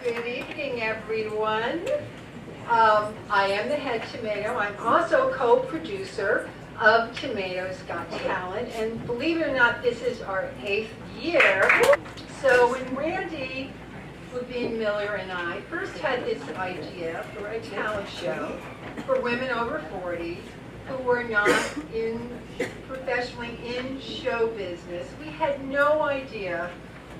Good evening, everyone. I am the head tomato. I'm also co-producer of Tomatoes Got Talent, and believe it or not, this is our 8th year. So when Randie, Levine, Miller, and I first had this idea for a talent show for women over 40 who were not professionally in show business, we had no idea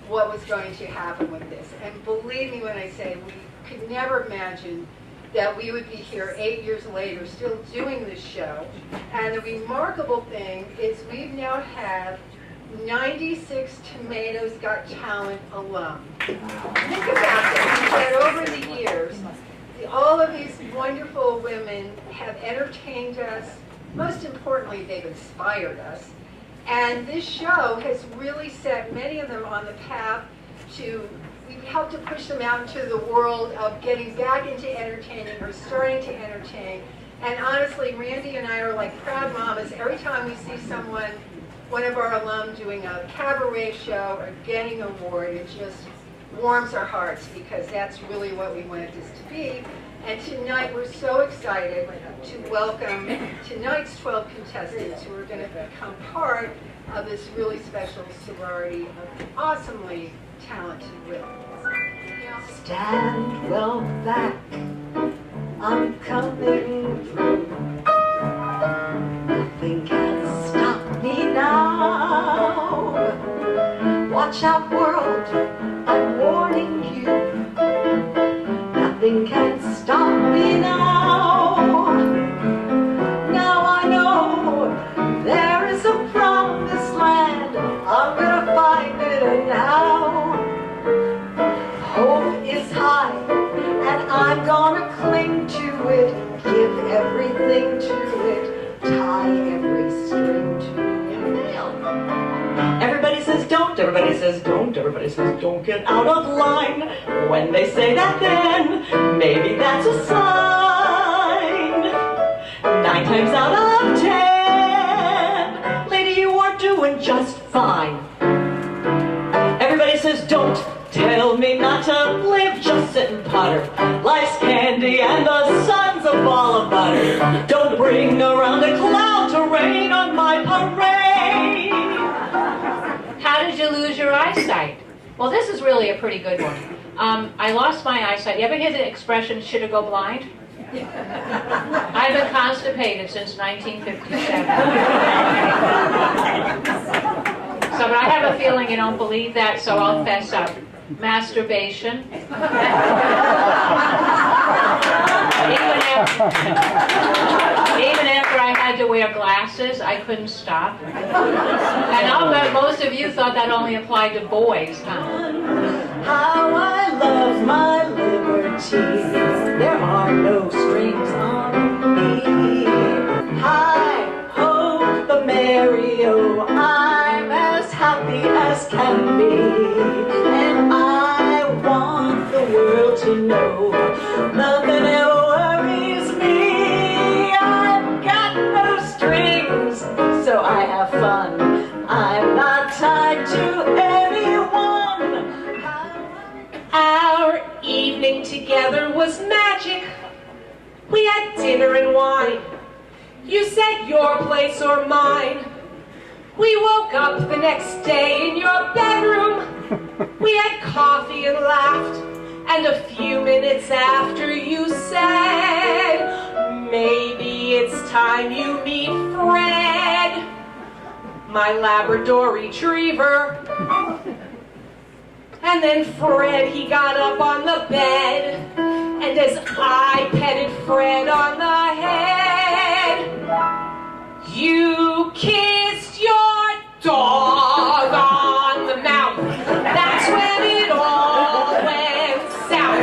what was going to happen with this. And believe me when I say we could never imagine that we would be here 8 years later still doing this show. And the remarkable thing is we've now had 96 Tomatoes Got Talent alum. Think about that. That over the years, all of these wonderful women have entertained us. Most importantly, they've inspired us. And this show has really set many of them on the path to, we've helped to push them out into the world of getting back into entertaining or starting to entertain. And honestly, Randie and I are like proud mamas. Every time we see someone, one of our alum doing a cabaret show or getting an award, it just warms our hearts because that's really what we wanted this to be. And tonight we're so excited to welcome tonight's 12 contestants who are going to become part of this really special sorority of awesomely talented women. Stand well back, I'm coming through. Nothing can stop me now. Watch out, world, I'm warning you. Nothing can stop me now. Now I know there is a promised land. I'm gonna find it, and now hope is high, and I'm gonna cling to it. Give everything to it. Tie every string to it. Everybody says don't, everybody says don't, everybody says don't get out of line. When they say that, then maybe that's a sign. 9 times out of 10, lady, you are doing just fine. Everybody says don't tell me not to live, just sit and putter. Life's candy and the sun's a ball of butter. Don't bring around a cloud to rain on my parade. How did you lose your eyesight? Well, this is really a pretty good one. I lost my eyesight. You ever hear the expression, should I go blind? I've been constipated since 1957. So, but I have a feeling you don't believe that, so I'll fess up. Masturbation. Even after I had to wear glasses, I couldn't stop. And I'll bet most of you thought that only applied to boys, huh? How I love my liberty. There are no strings on me. Hi ho, the merry-o. I'm as happy as can be. And I want the world to know nothing ever worries me. I've got no strings, so I have fun. I'm not tied to anyone. Our evening together was magic. We had dinner and wine. You said your place or mine. We woke up the next day in your bedroom. We had coffee and laughed. And a few minutes after you said, maybe it's time you meet Fred, my Labrador retriever. And then Fred, he got up on the bed, and as I petted Fred on the head, you kissed your dog on the mouth. That's when it all went south.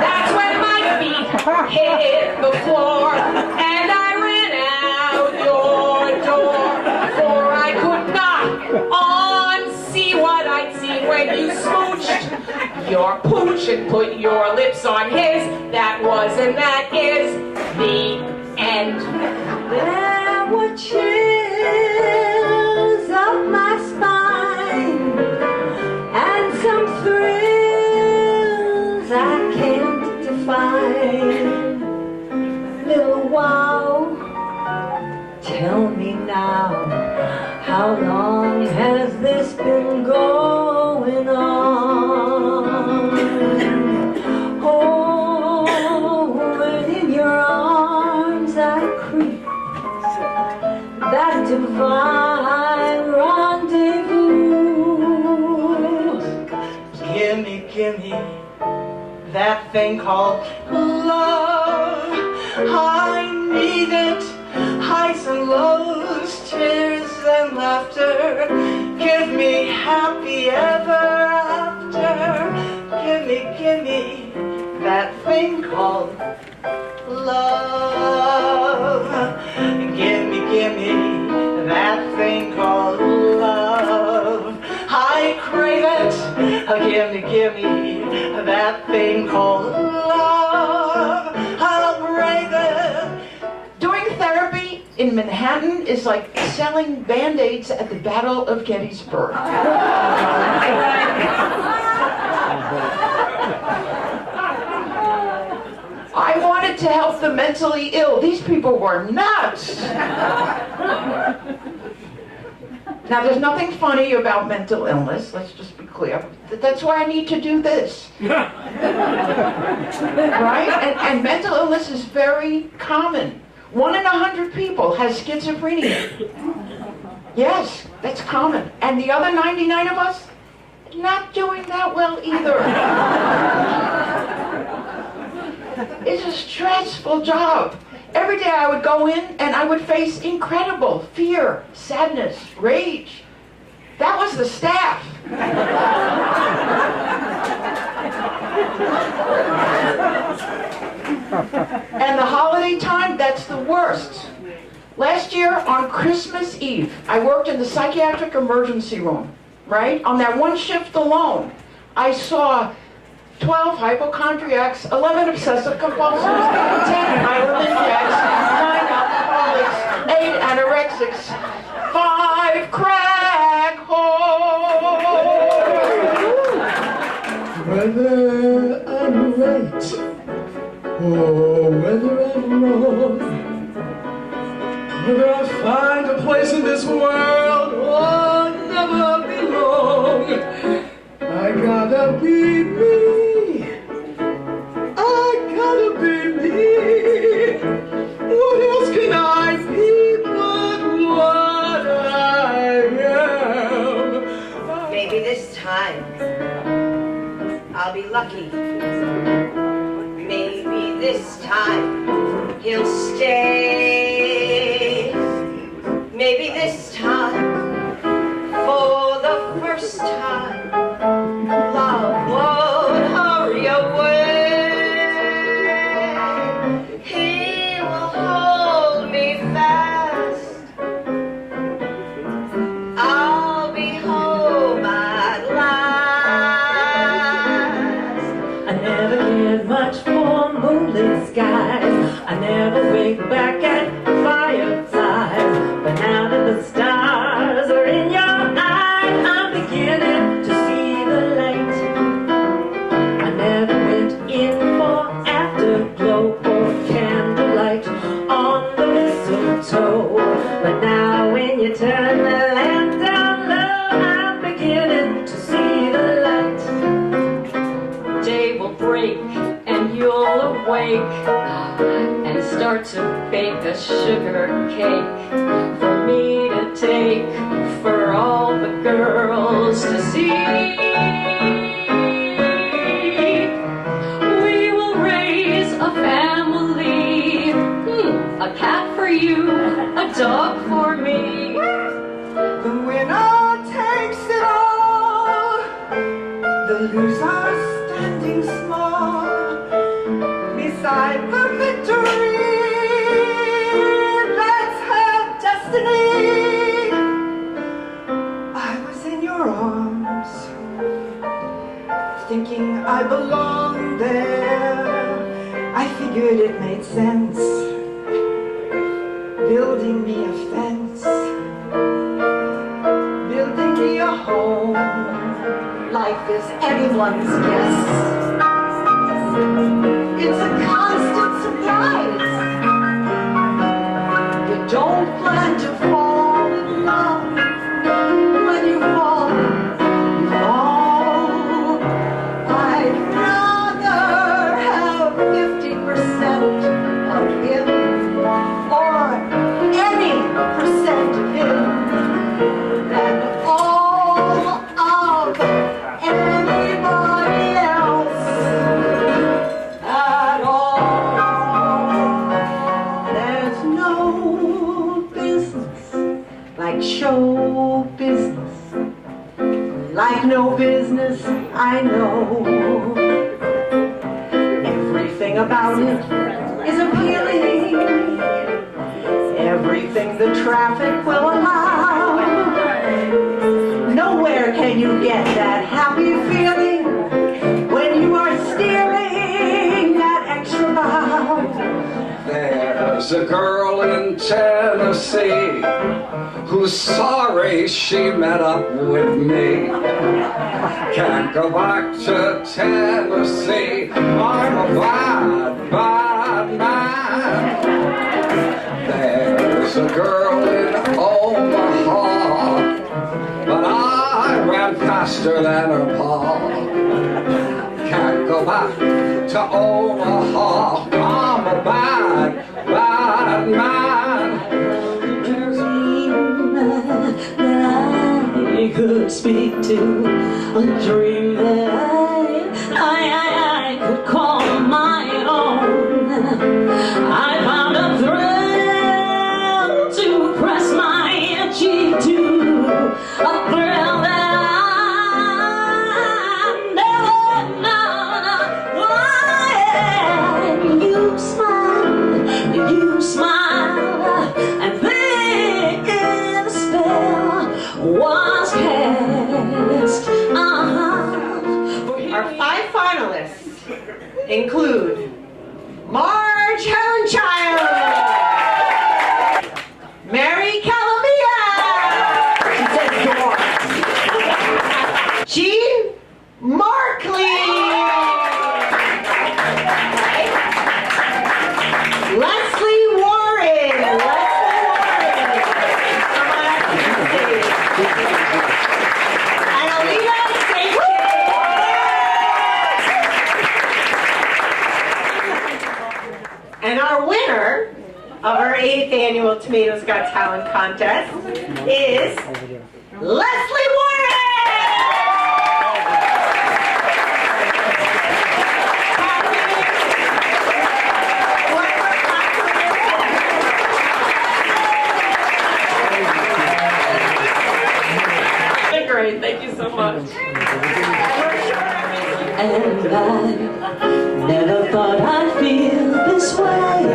That's when my feet hit the floor, and I ran out your door, for I could not unsee what I'd seen when you smooched your pooch and put your lips on his. That was and that is the end. There were chills up my spine and some thrills I has been going on. Oh, when in your arms I creep, that divine rendezvous. Give me that thing called love. I need it. Highs and lows, tears and laughter. Give me happy ever after. Give me that thing called love. Give me that thing called love. I crave it. Give me that thing called love. I'll brave it. Doing therapy in Manhattan is like selling Band-Aids at the Battle of Gettysburg. I wanted to help the mentally ill. These people were nuts. Now, there's nothing funny about mental illness, let's just be clear. That's why I need to do this. Right? And mental illness is very common. 1 in 100 people has schizophrenia. Yes, that's common. And the other 99 of us, not doing that well either. It's a stressful job. Every day I would go in and I would face incredible fear, sadness, rage. That was the staff. And the holiday time, that's the worst. Last year on Christmas Eve, I worked in the psychiatric emergency room, right? On that one shift alone, I saw 12 hypochondriacs, 11 obsessive compulsives, 10 hypermaniacs, 9 alcoholics, 8 anorexics, 5 crack whores. Whether I'm right or whether I'm wrong, whether I find a place in this world or never belong, I gotta be me. What else can I be but what I am? Maybe this time I'll be lucky. Maybe this time he'll stay. Maybe this time, for the first time, love won't hurry away. Skies. I never wake back at firesides, but now that the stars are in your eyes, I'm beginning to see the light. I never went in for afterglow or candlelight on the mistletoe, but now when you turn the lamp down low, I'm beginning to see the light. Day will break and you'll awake and start to bake a sugar cake for me to take, for all the girls to see. We will raise a family, a cat for you, a dog for me. The winner takes it all, the loser standing small beside the victory. That's her destiny. I was in your arms, thinking I belonged there. I figured it made sense, building me a fence, building me a home. Life is anyone's guess. It's a constant surprise. You don't plan to fall in love. When you fall like no business I know. Everything about it is appealing, everything the traffic will allow. Nowhere can you get that happy feeling when you are steering that extra mile. There's a girl in Tennessee who's sorry she met up with me. Can't go back to Tennessee, I'm a bad, bad man. There's a girl in Omaha, but I ran faster than her pa. Can't go back to Omaha, I'm a bad, bad man. There's a dream that I could speak to, a dream that I could call my own. I found a thrill to press my cheek to, a thrill that I've never known. Why you smile, and then the spell was cast. Our 5 finalists include Marge Herrenchild, Mary Calamia, Jean Markley, Leslie Warren, and Alina Sanchez. And our winner of our 8th annual Tomatoes Got Talent contest is Leslie Warren! Great, thank you so much. And I never thought I'd feel this way.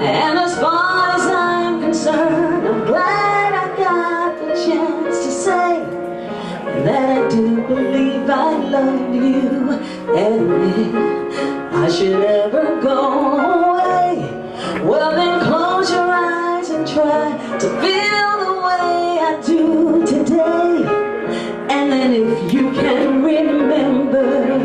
And as far as I'm concerned, I'm glad I got the chance to say that I do believe I love you. And if I should ever go away, well then close your eyes and try to feel the way I do today. And then if you can remember